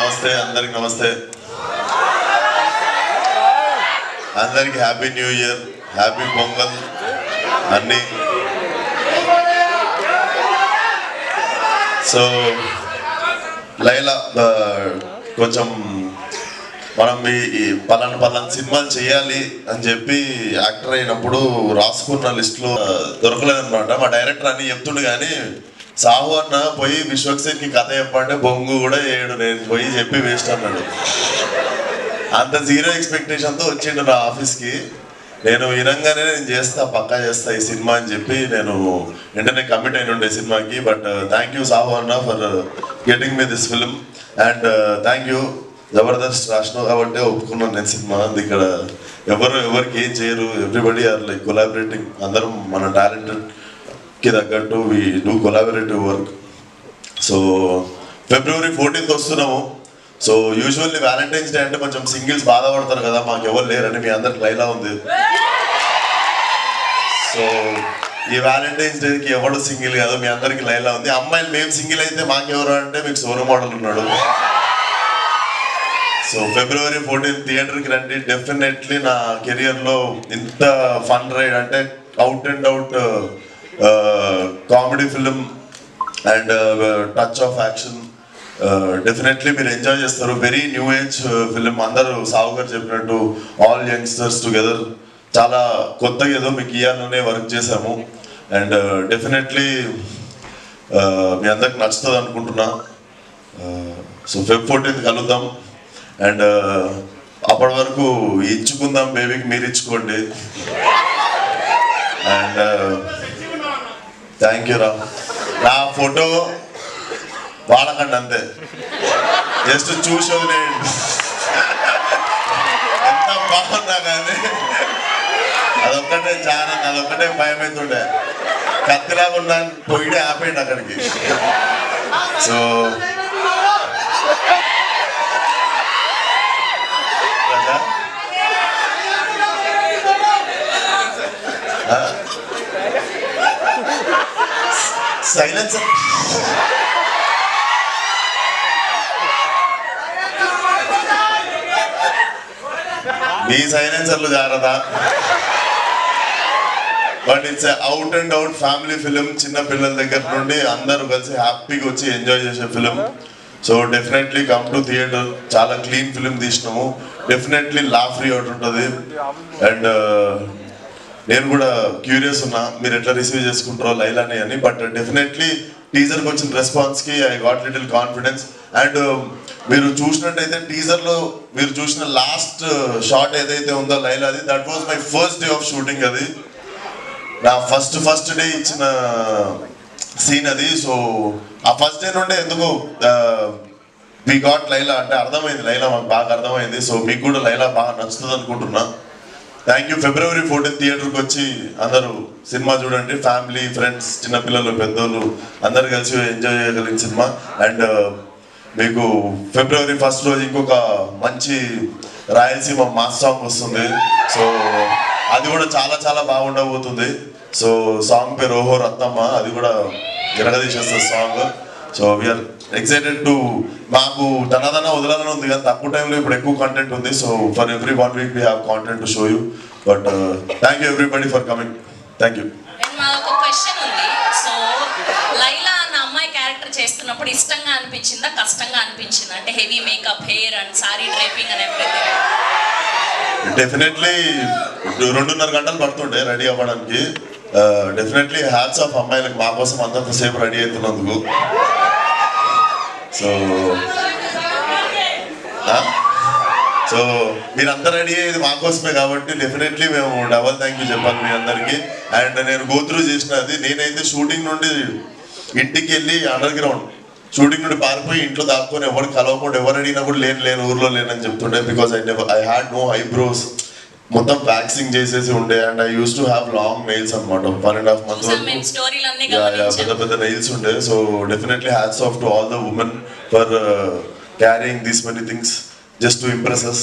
నమస్తే అందరికి నమస్తే. అందరికి happy new year, happy pongal అన్నీ. సో లైలా కొంచెం మనం ఈ పలానా సినిమాలు చేయాలి అని చెప్పి యాక్టర్ అయినప్పుడు రాసుకున్న లిస్టులో దొరకలేదన్నమాట. మా డైరెక్టర్ అన్ని చెప్తుండే కానీ సాహు అన్న పోయి విశ్వక్సేన్కి కథ చెప్పంటే బొంగు కూడా చేయడు, నేను పోయి చెప్పి వేస్ట్ అన్నాడు. అంత జీరో ఎక్స్పెక్టేషన్తో వచ్చిండు నా ఆఫీస్కి. నేను వినంగానే నేను చేస్తా, పక్కా చేస్తా ఈ సినిమా అని చెప్పి నేను వెంటనే కమిట్ అయిన ఉండే సినిమాకి. బట్ థ్యాంక్ యూ సాహు అన్న for getting me this film and thank you జబర్దస్త్ రాసినావు కాబట్టి ఒప్పుకున్నాను నేను సినిమా. ఇక్కడ ఎవరికి ఏం చేయరు, ఎవ్రీబడి ఆర్ లైక్ కొలాబరేటింగ్. అందరం మన టాలెంటెడ్కి తగ్గట్టు we do collaborative work. So February 14th వస్తున్నాము. సో యూజువల్లీ వ్యాలంటైన్స్ డే అంటే కొంచెం సింగిల్స్ బాధపడతారు కదా, మాకు ఎవరు లేరని. మీ అందరికి లైలా ఉంది. సో ఈ వ్యాలంటైన్స్ డేకి ఎవడు సింగిల్ కాదు, మీ అందరికి లైలా ఉంది. అమ్మాయిలు మేము సింగిల్ అయితే మాకెవరు అంటే మీకు సోను మోడల్ ఉన్నాడు. సో February 14th థియేటర్కి రండి. డెఫినెట్లీ నా కెరియర్లో ఇంత ఫన్ రైడ్ అంటే out and out comedy film and touch of action definitely మీరు ఎంజాయ్ చేస్తారు. Very new age film. అందరూ సావు గారు చెప్పినట్టు ఆల్ యంగ్స్టర్స్ టుగెదర్ చాలా కొత్తగా ఏదో మీకు ఇవ్వాలనే వర్క్ చేశాము. అండ్ డెఫినెట్లీ మీ అందరికి నచ్చుతుంది అనుకుంటున్నా. సో Feb 14th కలుద్దాం. అండ్ అప్పటి వరకు ఇచ్చుకుందాం బేబీకి, మీరు ఇచ్చుకోండి. అండ్ థ్యాంక్ యూ రా. నా ఫోటో వాడకండి అంతే, జస్ట్ చూసేది నేను ఎంత బాగున్నా కానీ అదొక్కటే భయం అవుతుండే. కత్తిలాగా ఉన్నాను పోయిడే ఆపేయండి అక్కడికి. సో సైలెన్సర్ మీ సైలెన్సర్లు జాగ్రత్త. But it's out and out family film. చిన్న పిల్లల దగ్గర నుండి అందరూ కలిసి హ్యాపీగా వచ్చి ఎంజాయ్ చేసే film. So definitely come to theatre. చాలా క్లీన్ ఫిలిం తీసినాము. డెఫినెట్లీ లా ఫ్రీ అవుట్ ఉంటుంది. అండ్ నేను కూడా క్యూరియస్ ఉన్నా మీరు ఎట్లా రిసీవ్ చేసుకుంటారో లైలాని అని. బట్ డెఫినెట్లీ టీజర్కి వచ్చిన రెస్పాన్స్కి I got little confidence. And మీరు చూసినట్టయితే టీజర్లో మీరు చూసిన లాస్ట్ షాట్ ఏదైతే ఉందో లైలాది, that was my first day of shooting. అది నా ఫస్ట్ డే ఇచ్చిన సీన్ అది. సో ఆ ఫస్ట్ డే నుండే ఎందుకు వి గాట్ లైలా అంటే అర్థమైంది, లైలా మాకు బాగా అర్థమైంది. సో మీకు కూడా లైలా బాగా నచ్చుతుంది అనుకుంటున్నా. Thank you. February 14th థియేటర్కి వచ్చి అందరూ సినిమా చూడండి. ఫ్యామిలీ, ఫ్రెండ్స్, చిన్నపిల్లలు, పెద్దోళ్ళు అందరు కలిసి ఎంజాయ్ చేయగలిగిన సినిమా. అండ్ మీకు February 1st రోజు ఇంకొక మంచి రాయలసీమ మాస్ సాంగ్ వస్తుంది. సో అది కూడా చాలా చాలా బాగుండబోతుంది. సో సాంగ్ పేరు ఓహో రత్నమ్మ. అది కూడా జరగదీసేస్తుంది song. So we are excited to. మాకు తనదన వదలాలని ఉంది కానీ తక్కువ టైంలో ఇప్పుడు ఎక్కువ కంటెంట్ ఉంది. So for every 1 week we have content to show you. But thank you everybody for coming. Thank you. మాకు ఒక క్వశ్చన్ ఉంది. సో లైలా అన్న అమ్మాయి క్యారెక్టర్ చేస్తున్నప్పుడు ఇష్టంగా అనిపించిందా, కష్టంగా అనిపించిందా? అంటే heavy makeup, hair and sorry డ్రైపింగ్ and everything. Definitely 2.5 గంటలు పడుతుండే రెడీ అవ్వడానికి. డెఫినెట్లీ హ్యాట్స్ ఆఫ్ అమ్మాయిలకు మా కోసం అంతసేపు రెడీ అవుతున్నందుకు. సో మీరంతా రెడీ అయ్యేది మా కోసమే కాబట్టి డెఫినెట్లీ మేము డబల్ థ్యాంక్ యూ చెప్పాలి మీ అందరికీ. అండ్ నేను గోత్రూ చేసినది, నేనైతే షూటింగ్ నుండి ఇంటికి వెళ్ళి అండర్ గ్రౌండ్ షూటింగ్ నుండి పారిపోయి ఇంట్లో దాక్కొని ఎవరు కలవకుండా ఎవరు అడిగినా కూడా లేను ఊర్లో లేనని చెప్తుండే. Because I had no eyebrows, మొత్తం వ్యాక్సింగ్ చేసేసి ఉండే. And I use to have long nails అనమాట. 1.5 months వరకు పెద్ద నెయిల్స్ ఉండే. So definitely hats off to all the women for carrying these many things just to impress us.